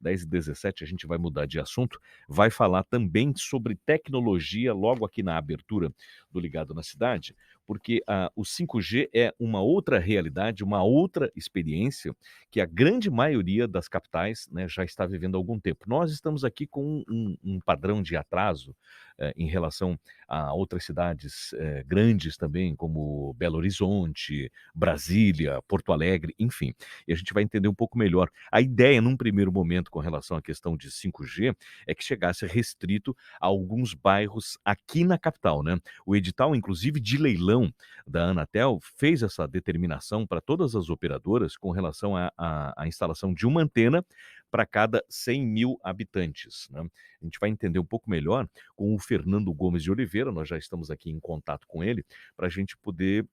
10h17, a gente vai mudar de assunto, vai falar também sobre tecnologia logo aqui na abertura do Ligado na Cidade, porque o 5G é uma outra realidade, uma outra experiência que a grande maioria das capitais, né, já está vivendo há algum tempo. Nós estamos aqui com um padrão de atraso em relação a outras cidades grandes também, como Belo Horizonte, Brasília, Porto Alegre, enfim. E a gente vai entender um pouco melhor. A ideia, num primeiro momento, com relação à questão de 5G, é que chegasse restrito a alguns bairros aqui na capital, né? O edital, inclusive, de leilão da Anatel fez essa determinação para todas as operadoras com relação à instalação de uma antena para cada 100 mil habitantes, né? A gente vai entender um pouco melhor com o Fernando Gomes de Oliveira, nós já estamos aqui em contato com ele, para a gente poder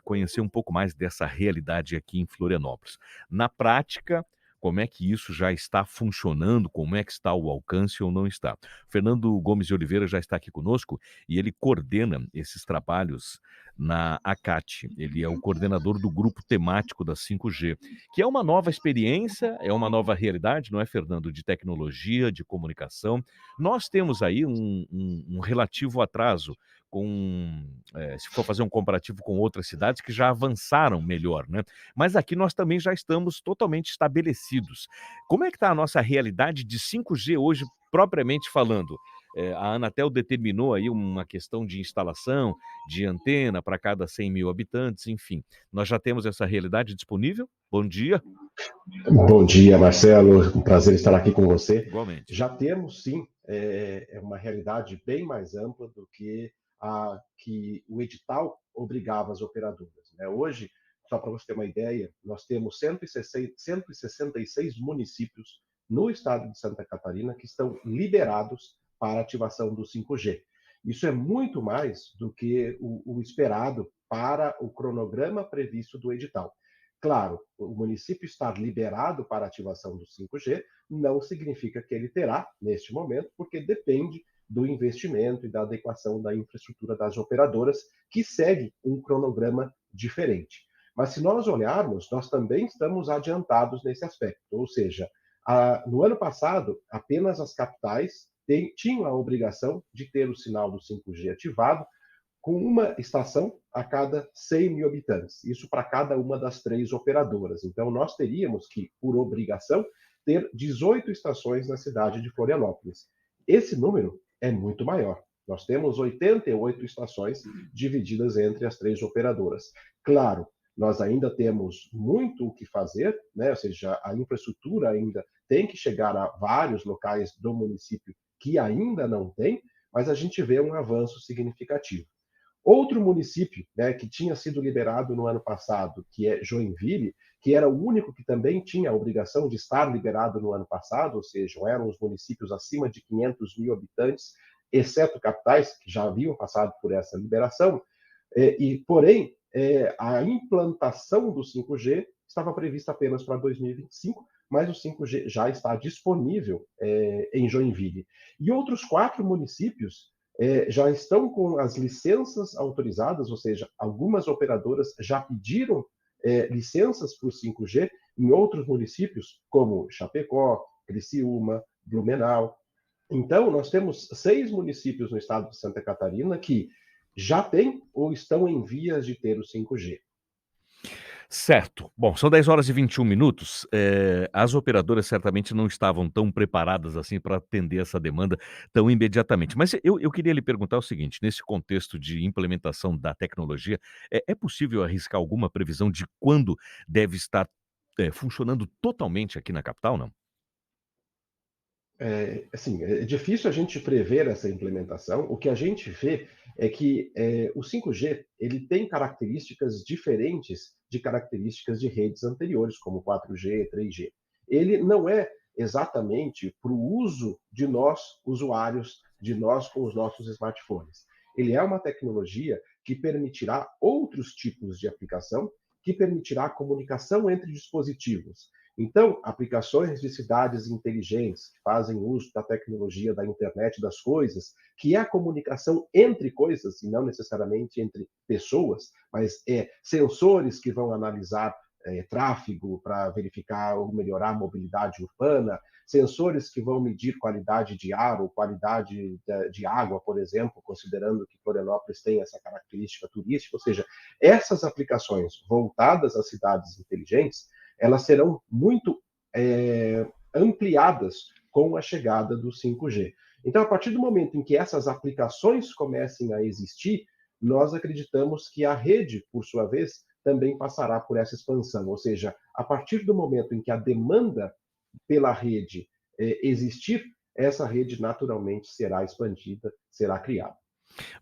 conhecer um pouco mais dessa realidade aqui em Florianópolis. Na prática, como é que isso já está funcionando, como é que está o alcance ou não está. Fernando Gomes de Oliveira já está aqui conosco e ele coordena esses trabalhos na ACAT. Ele é o coordenador do grupo temático da 5G, que é uma nova experiência, é uma nova realidade, não é, Fernando? De tecnologia, de comunicação. Nós temos aí um relativo atraso se for fazer um comparativo com outras cidades que já avançaram melhor, né? Mas aqui nós também já estamos totalmente estabelecidos. Como é que está a nossa realidade de 5G hoje, propriamente falando? A Anatel determinou aí uma questão de instalação de antena para cada 100 mil habitantes, enfim. Nós já temos essa realidade disponível? Bom dia. Bom dia, Marcelo. Um prazer estar aqui com você. Igualmente. Já temos, sim, uma realidade bem mais ampla do que a que o edital obrigava as operadoras, né? Hoje, só para você ter uma ideia, nós temos 166 municípios no estado de Santa Catarina que estão liberados para a ativação do 5G. Isso é muito mais do que o esperado para o cronograma previsto do edital. Claro, o município estar liberado para a ativação do 5G não significa que ele terá neste momento, porque depende do investimento e da adequação da infraestrutura das operadoras, que segue um cronograma diferente. Mas se nós olharmos, nós também estamos adiantados nesse aspecto, ou seja, no ano passado, apenas as capitais tinham a obrigação de ter o sinal do 5G ativado, com uma estação a cada 100 mil habitantes, isso para cada uma das 3 operadoras. Então, nós teríamos que, por obrigação, ter 18 estações na cidade de Florianópolis. Esse número é muito maior. Nós temos 88 estações divididas entre as 3 operadoras. Claro, nós ainda temos muito o que fazer, né? Ou seja, a infraestrutura ainda tem que chegar a vários locais do município que ainda não tem, mas a gente vê um avanço significativo. Outro município, né, que tinha sido liberado no ano passado, que é Joinville, que era o único que também tinha a obrigação de estar liberado no ano passado, ou seja, eram os municípios acima de 500 mil habitantes, exceto capitais, que já haviam passado por essa liberação, porém, a implantação do 5G estava prevista apenas para 2025, mas o 5G já está disponível em Joinville. E outros 4 municípios já estão com as licenças autorizadas, ou seja, algumas operadoras já pediram licenças para o 5G em outros municípios, como Chapecó, Criciúma, Blumenau. Então, nós temos 6 municípios no estado de Santa Catarina que já têm ou estão em vias de ter o 5G. Certo. Bom, são 10h e 21 minutos. As operadoras certamente não estavam tão preparadas assim para atender essa demanda tão imediatamente. Mas eu queria lhe perguntar o seguinte: nesse contexto de implementação da tecnologia, é possível arriscar alguma previsão de quando deve estar funcionando totalmente aqui na capital, não? Assim, é difícil a gente prever essa implementação. O que a gente vê é que o 5G ele tem características diferentes de características de redes anteriores, como 4G, 3G. Ele não é exatamente para o uso de nós, usuários, de nós com os nossos smartphones. Ele é uma tecnologia que permitirá outros tipos de aplicação, que permitirá a comunicação entre dispositivos. Então, aplicações de cidades inteligentes que fazem uso da tecnologia da internet das coisas, que é a comunicação entre coisas, e não necessariamente entre pessoas, mas sensores que vão analisar tráfego, para verificar ou melhorar a mobilidade urbana, sensores que vão medir qualidade de ar ou qualidade de água, por exemplo, considerando que Florianópolis tem essa característica turística, ou seja, essas aplicações voltadas às cidades inteligentes, elas serão muito ampliadas com a chegada do 5G. Então, a partir do momento em que essas aplicações comecem a existir, nós acreditamos que a rede, por sua vez, também passará por essa expansão. Ou seja, a partir do momento em que a demanda pela rede existir, essa rede naturalmente será expandida, será criada.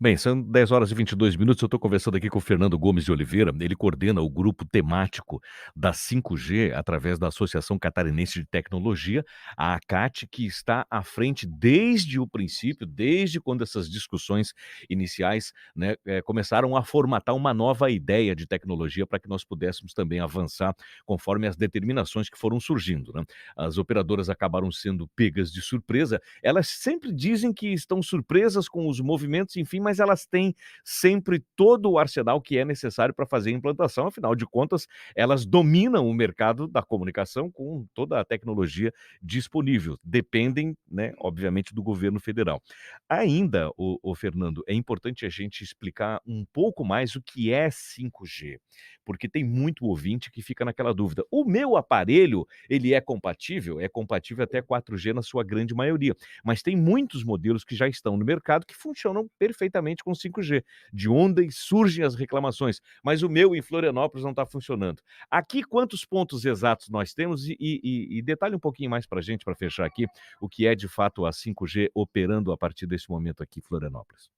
Bem, são 10h22. Eu estou conversando aqui com o Fernando Gomes de Oliveira. Ele coordena o grupo temático da 5G através da Associação Catarinense de Tecnologia, a ACAT, que está à frente desde o princípio, desde quando essas discussões iniciais, né, começaram a formatar uma nova ideia de tecnologia para que nós pudéssemos também avançar conforme as determinações que foram surgindo, né? As operadoras acabaram sendo pegas de surpresa. Elas sempre dizem que estão surpresas com os movimentos, enfim, mas elas têm sempre todo o arsenal que é necessário para fazer a implantação. Afinal de contas, elas dominam o mercado da comunicação com toda a tecnologia disponível. Dependem, né, obviamente, do governo federal. Ainda, o Fernando, é importante a gente explicar um pouco mais o que é 5G, porque tem muito ouvinte que fica naquela dúvida. O meu aparelho, ele é compatível? É compatível até 4G na sua grande maioria, mas tem muitos modelos que já estão no mercado que funcionam perfeitamente com 5G. De onde surgem as reclamações, mas o meu em Florianópolis não está funcionando. Aqui, quantos pontos exatos nós temos? E detalhe um pouquinho mais para a gente, para fechar aqui, o que é de fato a 5G operando a partir desse momento aqui em Florianópolis.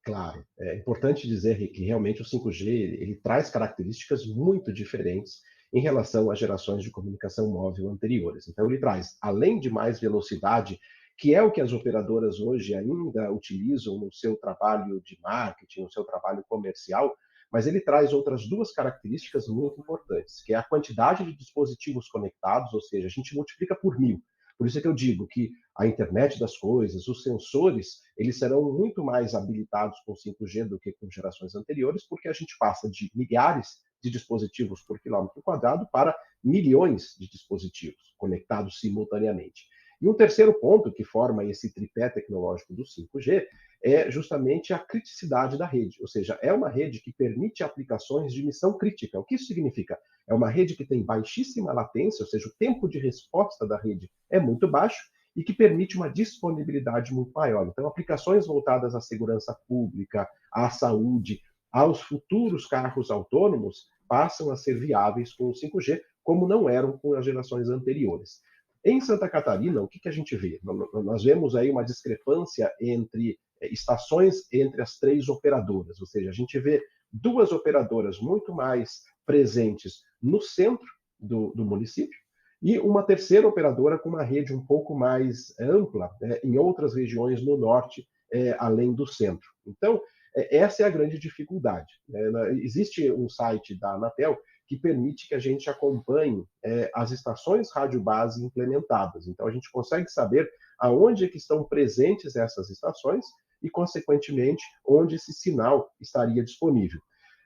Claro, é importante dizer que realmente o 5G ele traz características muito diferentes em relação às gerações de comunicação móvel anteriores. Então, ele traz, além de mais velocidade, que é o que as operadoras hoje ainda utilizam no seu trabalho de marketing, no seu trabalho comercial, mas ele traz outras duas características muito importantes, que é a quantidade de dispositivos conectados, ou seja, a gente multiplica por 1000. Por isso é que eu digo que a internet das coisas, os sensores, eles serão muito mais habilitados com 5G do que com gerações anteriores, porque a gente passa de milhares de dispositivos por quilômetro quadrado para milhões de dispositivos conectados simultaneamente. E um terceiro ponto que forma esse tripé tecnológico do 5G é justamente a criticidade da rede, ou seja, é uma rede que permite aplicações de missão crítica. O que isso significa? É uma rede que tem baixíssima latência, ou seja, o tempo de resposta da rede é muito baixo e que permite uma disponibilidade muito maior. Então, aplicações voltadas à segurança pública, à saúde, aos futuros carros autônomos passam a ser viáveis com o 5G, como não eram com as gerações anteriores. Em Santa Catarina, o que a gente vê? Nós vemos aí uma discrepância entre estações entre as três operadoras, ou seja, a gente vê duas operadoras muito mais presentes no centro do município e uma terceira operadora com uma rede um pouco mais ampla em outras regiões no norte, além do centro. Então, essa é a grande dificuldade. Existe um site da Anatel que permite que a gente acompanhe as estações rádio base implementadas. Então, a gente consegue saber aonde é que estão presentes essas estações e, consequentemente, onde esse sinal estaria disponível.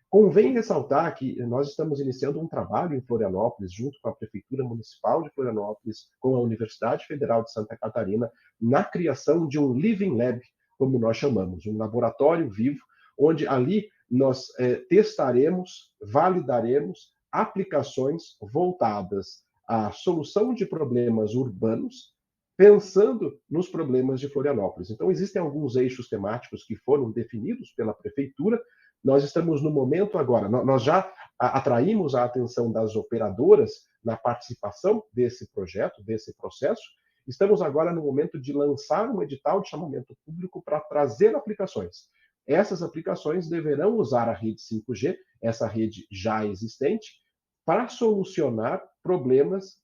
Convém ressaltar que nós estamos iniciando um trabalho em Florianópolis, junto com a Prefeitura Municipal de Florianópolis, com a Universidade Federal de Santa Catarina, na criação de um Living Lab, como nós chamamos, um laboratório vivo, onde ali nós testaremos, validaremos aplicações voltadas à solução de problemas urbanos, pensando nos problemas de Florianópolis. Então, existem alguns eixos temáticos que foram definidos pela Prefeitura. Nós estamos no momento agora, nós já atraímos a atenção das operadoras na participação desse projeto, desse processo. Estamos agora no momento de lançar um edital de chamamento público para trazer aplicações. Essas aplicações deverão usar a rede 5G, essa rede já existente, para solucionar problemas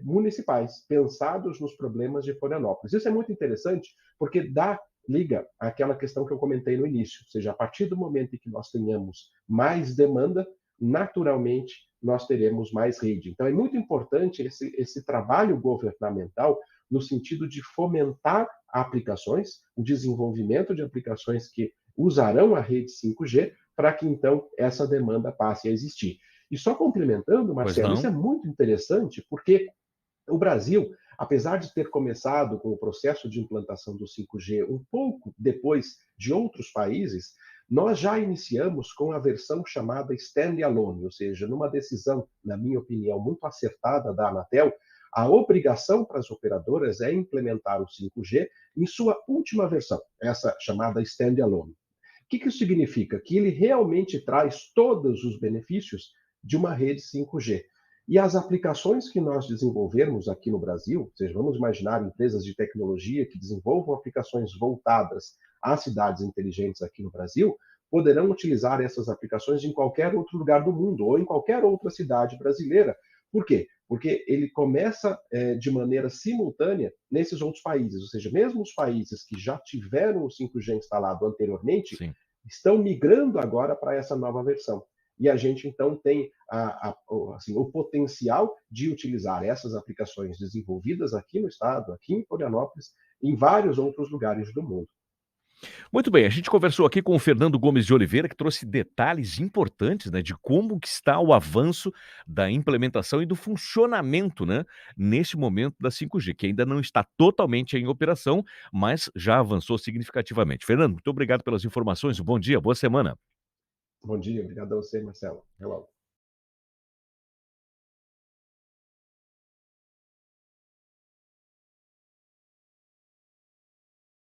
municipais, pensados nos problemas de Florianópolis. Isso é muito interessante, porque liga àquela questão que eu comentei no início, ou seja, a partir do momento em que nós tenhamos mais demanda, naturalmente nós teremos mais rede. Então é muito importante esse trabalho governamental no sentido de fomentar aplicações, o desenvolvimento de aplicações que usarão a rede 5G para que então essa demanda passe a existir. E só complementando, Pois Marcelo, isso não? é muito interessante, porque o Brasil, apesar de ter começado com o processo de implantação do 5G um pouco depois de outros países, nós já iniciamos com a versão chamada standalone, ou seja, numa decisão, na minha opinião, muito acertada da Anatel, a obrigação para as operadoras é implementar o 5G em sua última versão, essa chamada standalone. O que isso significa? Que ele realmente traz todos os benefícios de uma rede 5G. E as aplicações que nós desenvolvermos aqui no Brasil, ou seja, vamos imaginar empresas de tecnologia que desenvolvam aplicações voltadas às cidades inteligentes aqui no Brasil, poderão utilizar essas aplicações em qualquer outro lugar do mundo ou em qualquer outra cidade brasileira. Por quê? Porque ele começa de maneira simultânea nesses outros países, ou seja, mesmo os países que já tiveram o 5G instalado anteriormente, Sim. estão migrando agora para essa nova versão. E a gente então tem assim, o potencial de utilizar essas aplicações desenvolvidas aqui no estado, aqui em Florianópolis, em vários outros lugares do mundo. Muito bem, a gente conversou aqui com o Fernando Gomes de Oliveira, que trouxe detalhes importantes, né, de como que está o avanço da implementação e do funcionamento, né, neste momento da 5G, que ainda não está totalmente em operação, mas já avançou significativamente. Fernando, muito obrigado pelas informações, um bom dia, boa semana. Bom dia, obrigado a você, Marcelo. Até logo.